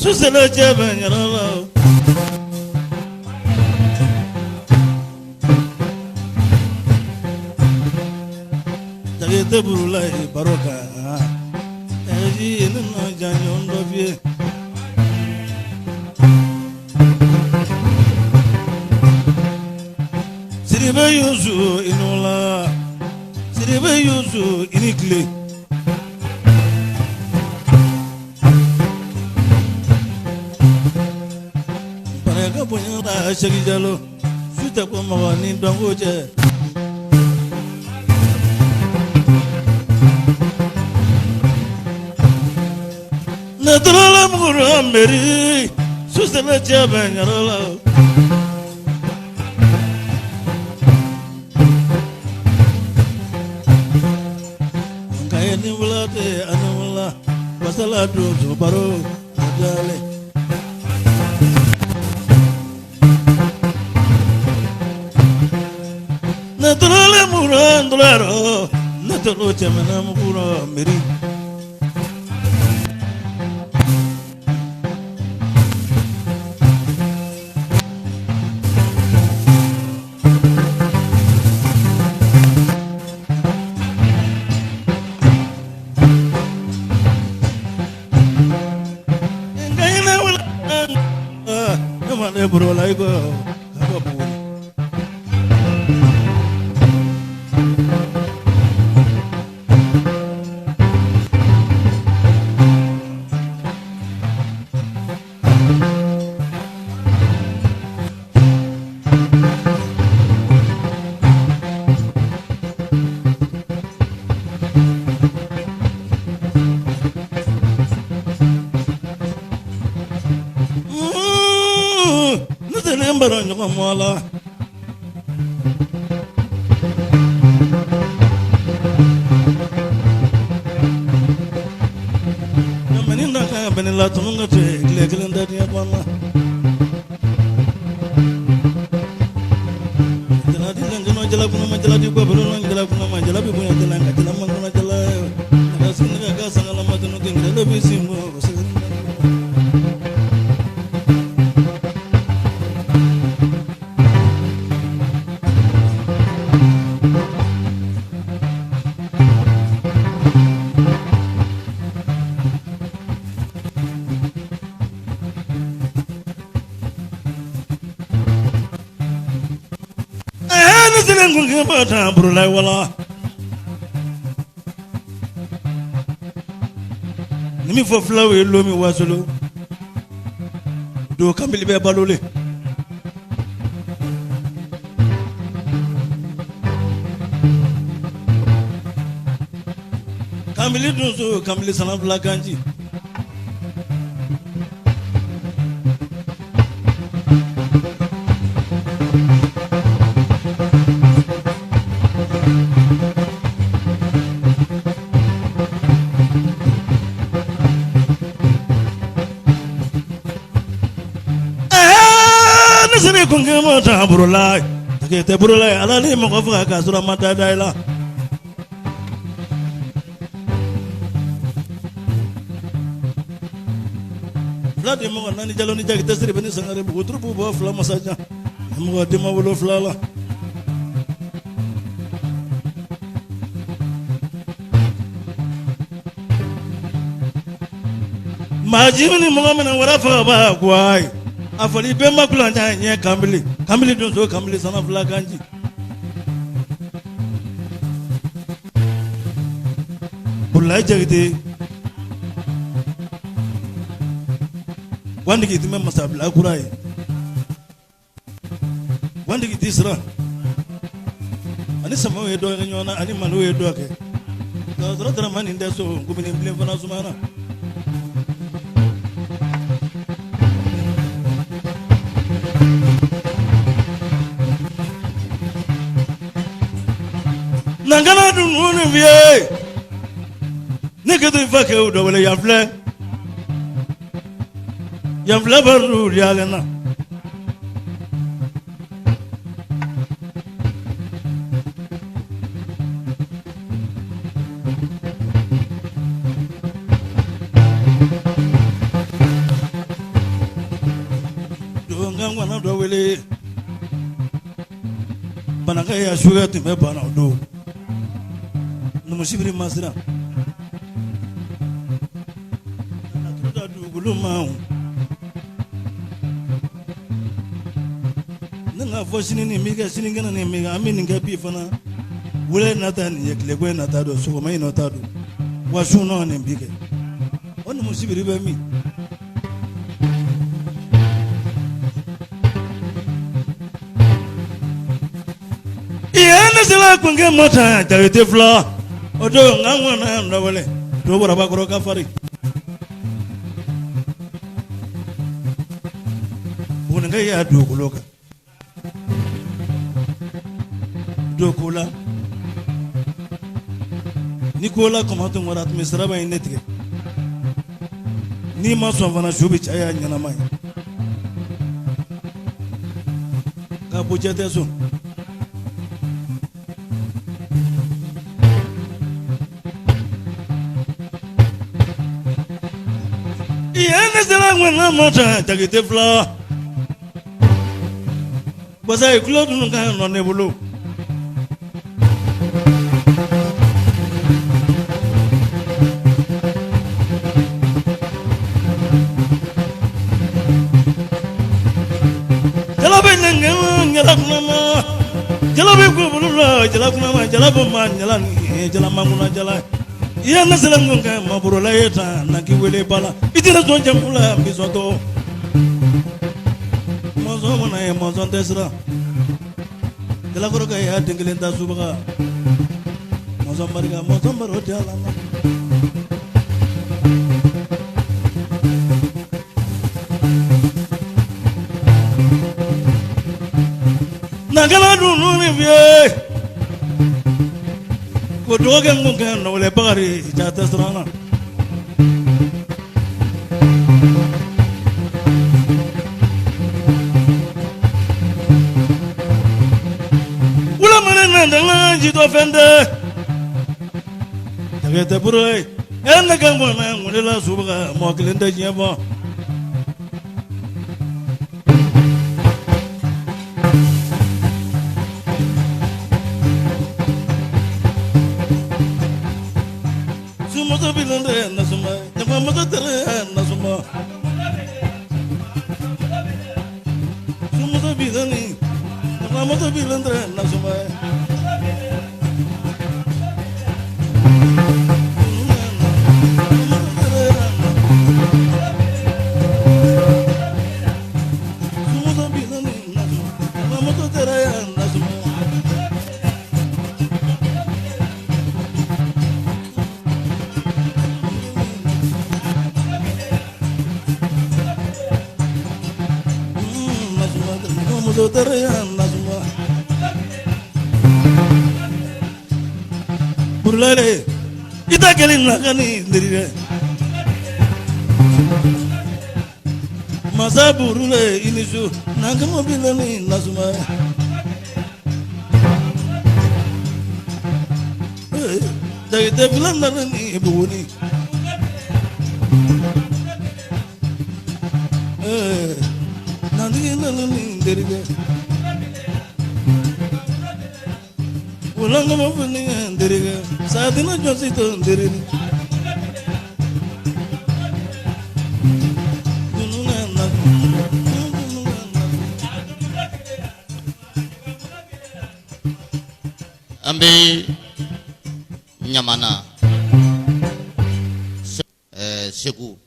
susela jeben yarala Diakite Broulaye baroka eji nna janyo ndovie Siribe yuzu inola Siribe yuzu inikle Parega punyara shagijalo Suta kwa mawani dongoje Natrala mura meri Susela jeben yarala Ni bulate anula wasala do baro dale Natrale murandularo natalo chamana mura meri Broulaye go kababu Nembaro nyoko mola Namaninda ka benela tununga te kilekele ndani ya bwana Jala dilangino jala kuna majala di kwa bero jala kuna majala bi punya dilanga jala manguna jala Nasinga ka sangala matunu tingala bisimbo Bata Broulaye wala Nimi fo flawe lomi wasolo Do kambil be balole Kambil dunso kambil salam flaganji Sini kungi mata Broulaye Diakite Broulaye alali mo ko fa ka sura mata daila Vladi mo nani jalo ni Diakite siri beni sangare bu trupu bo fla masaja mo de mo lo fla la Majimini mo mena wara fa ba kwai Afali bema kulanja nye kambili dunso kambili sana flaganji Broulaye Diakite Wandi kiti mema sabla kurai Wandi kiti isra Ani sama wedo nyona ani manu wedo ke Zara zara mani ndeso ngumini mblem fana sumana Nangana dununi vie Neketu ifake udo wale yafle Yafle baru yagana wele banaka ya suya timbe bana do numu sibiri masira na tuda du guluma nanga fosini ni miga siningana ni miga amini ngabi fana wele nata ni yeklegwe nata do so mai nota do wasu no ni bige onu musibiri be mi sila kunge mota Diakite fla odo ngangwana ndawale do bora bakoro kafari bunga ya dokuloka dokula Nicola komato ngorat misra ba inetige ni ma so vana shubi chaya nyana mai ka bujete so sila ngwana mota Diakite fla basa ikulo dunu ka no nebulu jalabe ngela kuma jalabe ko bulu jala kuma jala bomma jala ni jala manguna jala iya nasala ngonga maburo la yeta na kiwele bala itira zo jamula bisoto mozo mona e mozo desra kala koro ka ya dingelenta subaka mozo mariga mozo maro jala na kala dunu ni vie ko doge ngunga no le bagari jata strana ula manena ndanga jito fende Diakite Broulaye en gango na ngule la suba mo klende jebo Broulaye ita kelin nakani ndiriye masa Broulaye inisu nangamo bilani nasuma Diakite bilan narani Bougouni nandi nani ndiriye ulanga mafuni ndiriga sadina josito ndirini ambe nyamana Sekou